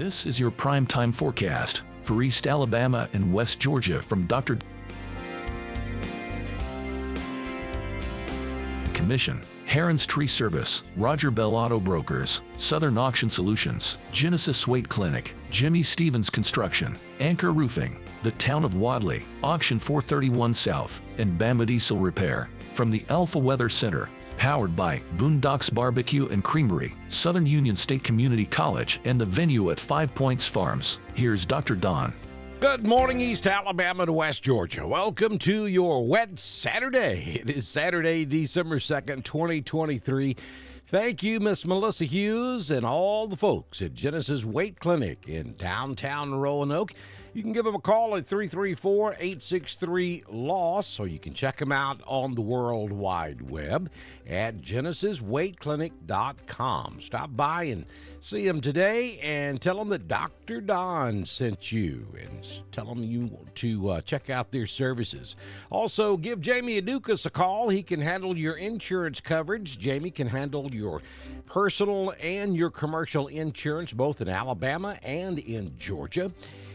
This is your primetime forecast for East Alabama and West Georgia from Dr. Commission, Heron's Tree Service, Roger Bell Auto Brokers, Southern Auction Solutions, Genesis Waite Clinic, Jimmy Stevens Construction, Anchor Roofing, the Town of Wadley, Auction 431 South, and Bama Diesel Repair. From the Alpha Weather Center, powered by Boondocks Barbecue and Creamery, Southern Union State Community College, and the venue at 5 Points Farms. Here's Dr. Don. Good morning, East Alabama to West Georgia. Welcome to your wet Saturday. It is Saturday, December 2nd, 2023. Thank you, Miss Melissa Hughes, and all the folks at Genesis Waite Clinic in downtown Roanoke. You can give them a call at 334-863-LOSS, or you can check them out on the World Wide Web at genesiswaiteclinic.com. Stop by and see them today and tell them that Dr. Don sent you, and tell them you want to check out their services. Also, give Jamie Adukas a call. He can handle your insurance coverage. Jamie can handle your personal and your commercial insurance, both in Alabama and in Georgia.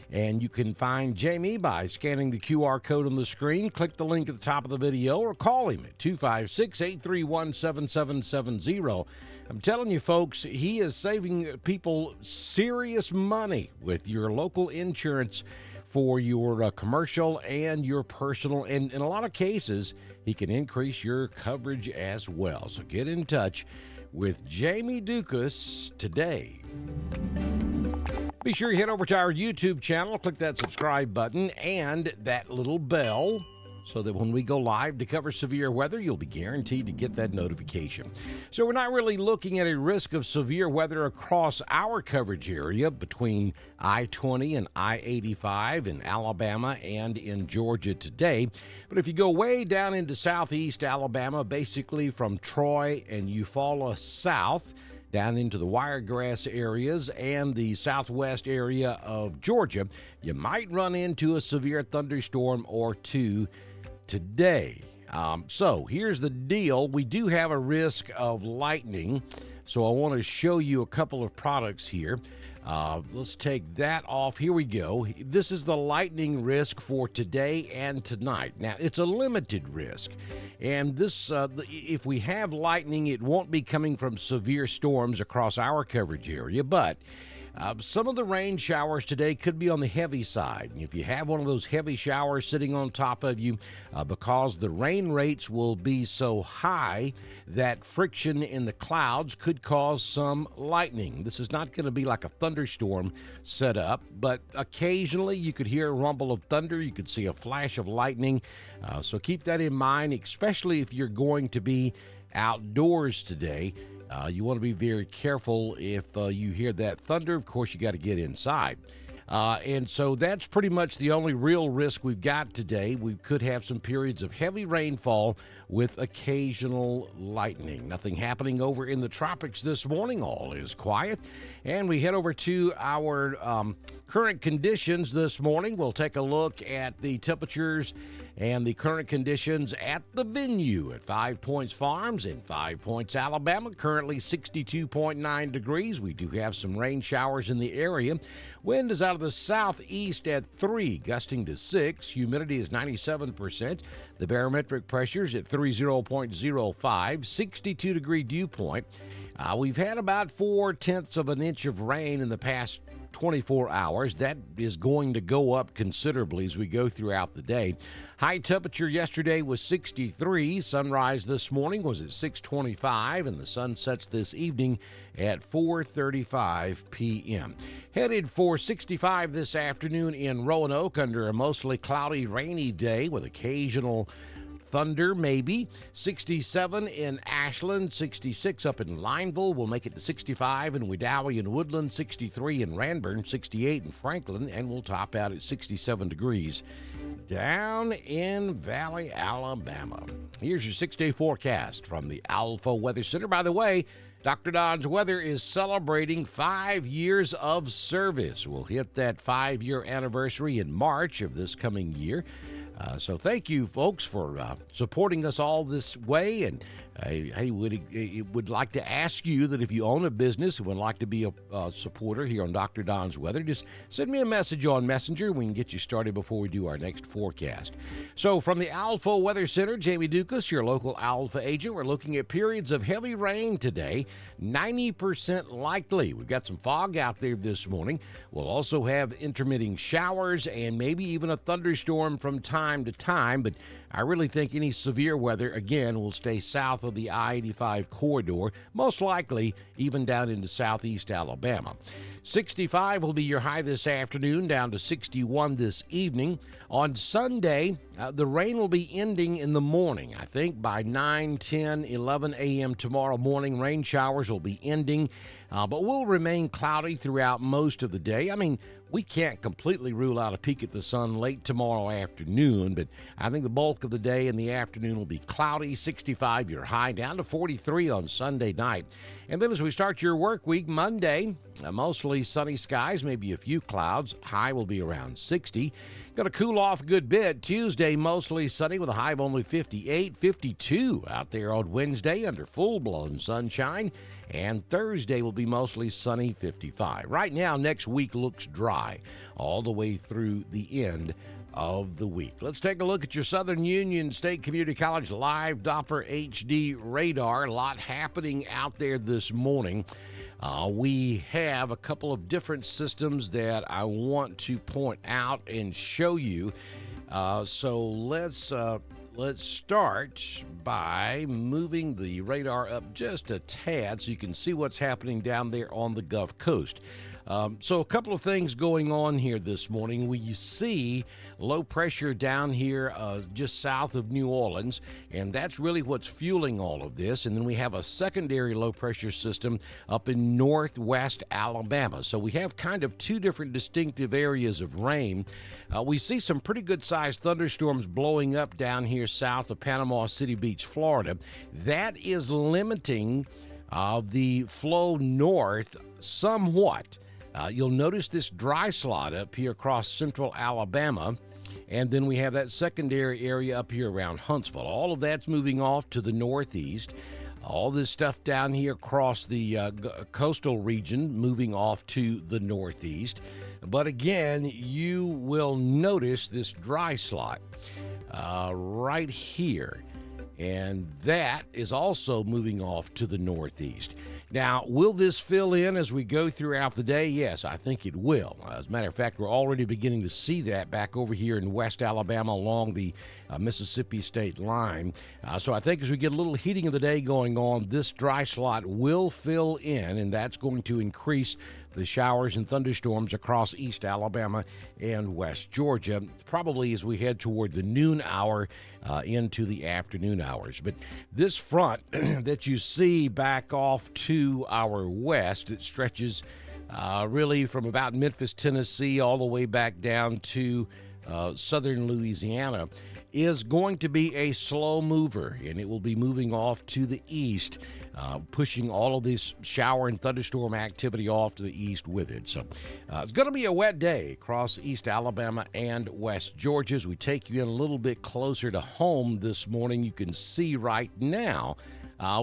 And you can find Jamie by scanning the QR code on the screen. Click the link at the top of the video or call him at 256-831-7770. I'm telling you, folks, he is saving people serious money with your local insurance for your commercial and your personal. And in a lot of cases, he can increase your coverage as well. So get in touch with Jamie Dukas today. Be sure you head over to our YouTube channel, click that subscribe button and that little bell so that when we go live to cover severe weather, you'll be guaranteed to get that notification. So we're not really looking at a risk of severe weather across our coverage area between I-20 and I-85 in Alabama and in Georgia today. But if you go way down into southeast Alabama, basically from Troy and Eufaula south, down into the Wiregrass areas and the southwest area of Georgia, you might run into a severe thunderstorm or two today. So here's the deal. We do have a risk of lightning, so I want to show you a couple of products here. Let's take that off. Here we go. This is the lightning risk for today and tonight. Now, it's a limited risk. And this, if we have lightning, it won't be coming from severe storms across our coverage area, but some of the rain showers today could be on the heavy side. And if you have one of those heavy showers sitting on top of you, because the rain rates will be so high that friction in the clouds could cause some lightning. This is not going to be like a thunderstorm set up, but occasionally you could hear a rumble of thunder. You could see a flash of lightning. So keep that in mind, especially if you're going to be outdoors today. You want to be very careful if you hear that thunder. Of course, you got to get inside. And so that's pretty much the only real risk we've got today. We could have some periods of heavy rainfall with occasional lightning. Nothing happening over in the tropics this morning. All is quiet. And we head over to our current conditions this morning. We'll take a look at the temperatures and the current conditions at the venue at 5 Points Farms in 5 Points, Alabama. Currently 62.9 degrees. We do have some rain showers in the area. Wind is out of the southeast at 3, gusting to 6. Humidity is 97%. The barometric pressure is at 30.05, 62-degree dew point. We've had about 4/10 of an inch of rain in the past 24 hours. That is going to go up considerably as we go throughout the day. High temperature yesterday was 63. Sunrise this morning was at 6:25, and the sun sets this evening at 4:35 p.m. Headed for 65 this afternoon in Roanoke under a mostly cloudy, rainy day with occasional thunder, maybe. 67 in Ashland, 66 up in Lineville. We'll make it to 65 in Wedowee and Woodland, 63 in Ranburne, 68 in Franklin, and we'll top out at 67 degrees down in Valley, Alabama. Here's your 6-day forecast from the Alpha Weather Center. By the way, Dr. Don's Weather is celebrating 5 years of service. We'll hit that 5-year anniversary in March of this coming year. So thank you, folks, for supporting us all this way and Hey, would like to ask you that if you own a business and would like to be a supporter here on Dr. Don's Weather, just send me a message on Messenger. We can get you started before we do our next forecast. So from the Alpha Weather Center, Jamie Dukas, your local Alpha agent, we're looking at periods of heavy rain today, 90% likely. We've got some fog out there this morning. We'll also have intermitting showers and maybe even a thunderstorm from time to time, but I really think any severe weather, again, will stay south of the I-85 corridor, most likely even down into southeast Alabama. 65 will be your high this afternoon, down to 61 this evening. On Sunday, the rain will be ending in the morning. I think by 9, 10, 11 a.m. tomorrow morning, rain showers will be ending, but will remain cloudy throughout most of the day. I mean, we can't completely rule out a peek at the sun late tomorrow afternoon, but I think the bulk of the day and the afternoon will be cloudy, 65 your high, down to 43 on Sunday night. And then as we start your work week, Monday, mostly sunny skies, maybe a few clouds. High will be around 60. Going to cool off a good bit. Tuesday, mostly sunny with a high of only 58, 52 out there on Wednesday under full-blown sunshine. And Thursday will be mostly sunny, 55. Right now, next week looks dry all the way through the end of the week. Let's take a look at your Southern Union State Community College live Doppler HD radar. A lot happening out there this morning. We have a couple of different systems that I want to point out and show you. So let's start by moving the radar up just a tad so you can see what's happening down there on the Gulf Coast. So a couple of things going on here this morning. We see low pressure down here just south of New Orleans, and that's really what's fueling all of this. And then we have a secondary low pressure system up in northwest Alabama. So we have kind of two different distinctive areas of rain. We see some pretty good sized thunderstorms blowing up down here south of Panama City Beach, Florida. That is limiting the flow north somewhat. You'll notice this dry slot up here across central Alabama, and then we have that secondary area up here around Huntsville. All of that's moving off to the northeast. All this stuff down here across the coastal region moving off to the northeast. But again, you will notice this dry slot right here, and that is also moving off to the northeast. Now, will this fill in as we go throughout the day? Yes, I think it will. As a matter of fact, we're already beginning to see that back over here in West Alabama along the Mississippi state line. So I think as we get a little heating of the day going on, this dry slot will fill in, and that's going to increase the showers and thunderstorms across East Alabama and West Georgia, probably as we head toward the noon hour into the afternoon hours. But this front that you see back off to our west, it stretches really from about Memphis, Tennessee, all the way back down to southern Louisiana, is going to be a slow mover, and it will be moving off to the east, pushing all of this shower and thunderstorm activity off to the east with it. So it's going to be a wet day across East Alabama and West Georgia. As we take you in a little bit closer to home this morning, you can see right now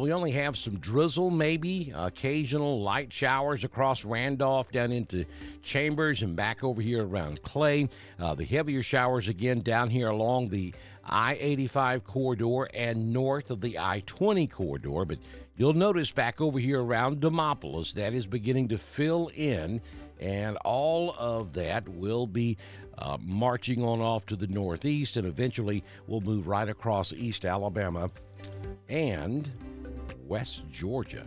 we only have some drizzle, maybe occasional light showers across Randolph down into Chambers and back over here around Clay. The heavier showers again down here along the I-85 corridor and north of the I-20 corridor. But you'll notice back over here around Demopolis, that is beginning to fill in, and all of that will be marching on off to the northeast, and eventually will move right across East Alabama and West Georgia.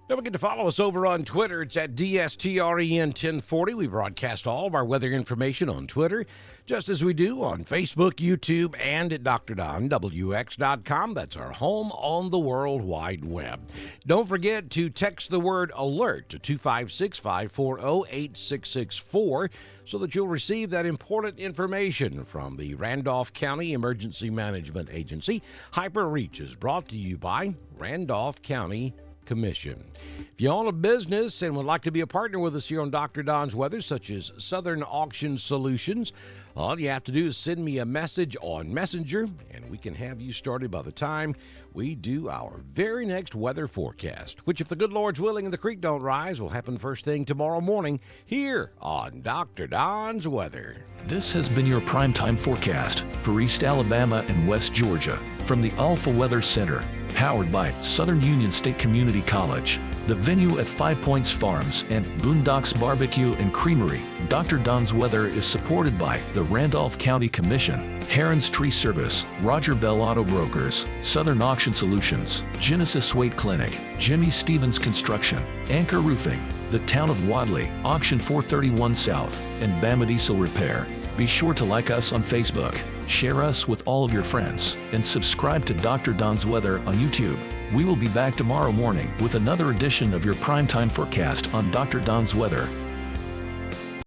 Don't forget to follow us over on Twitter. It's at DSTREN1040. We broadcast all of our weather information on Twitter, just as we do on Facebook, YouTube, and at DrDonWX.com. That's our home on the World Wide Web. Don't forget to text the word ALERT to 256-540-8664 so that you'll receive that important information from the Randolph County Emergency Management Agency. Hyper Reach is brought to you by Randolph County commission. If you own a business and would like to be a partner with us here on Dr. Don's Weather, such as Southern Auction Solutions, all you have to do is send me a message on Messenger, and we can have you started by the time we do our very next weather forecast, which, if the good Lord's willing and the creek don't rise, will happen first thing tomorrow morning here on Dr. Don's Weather. This has been your primetime forecast for East Alabama and West Georgia from the Alpha Weather Center, powered by Southern Union State Community College, the venue at 5 Points Farms and Boondocks Barbecue and Creamery. Dr. Don's Weather is supported by the Randolph County Commission, Heron's Tree Service, Roger Bell Auto Brokers, Southern Auction Solutions, Genesis Weight Clinic, Jimmy Stevens Construction, Anchor Roofing, the Town of Wadley, Auction 431 South, and Bama Diesel Repair. Be sure to like us on Facebook, share us with all of your friends, and subscribe to Dr. Don's Weather on YouTube. We will be back tomorrow morning with another edition of your primetime forecast on Dr. Don's Weather.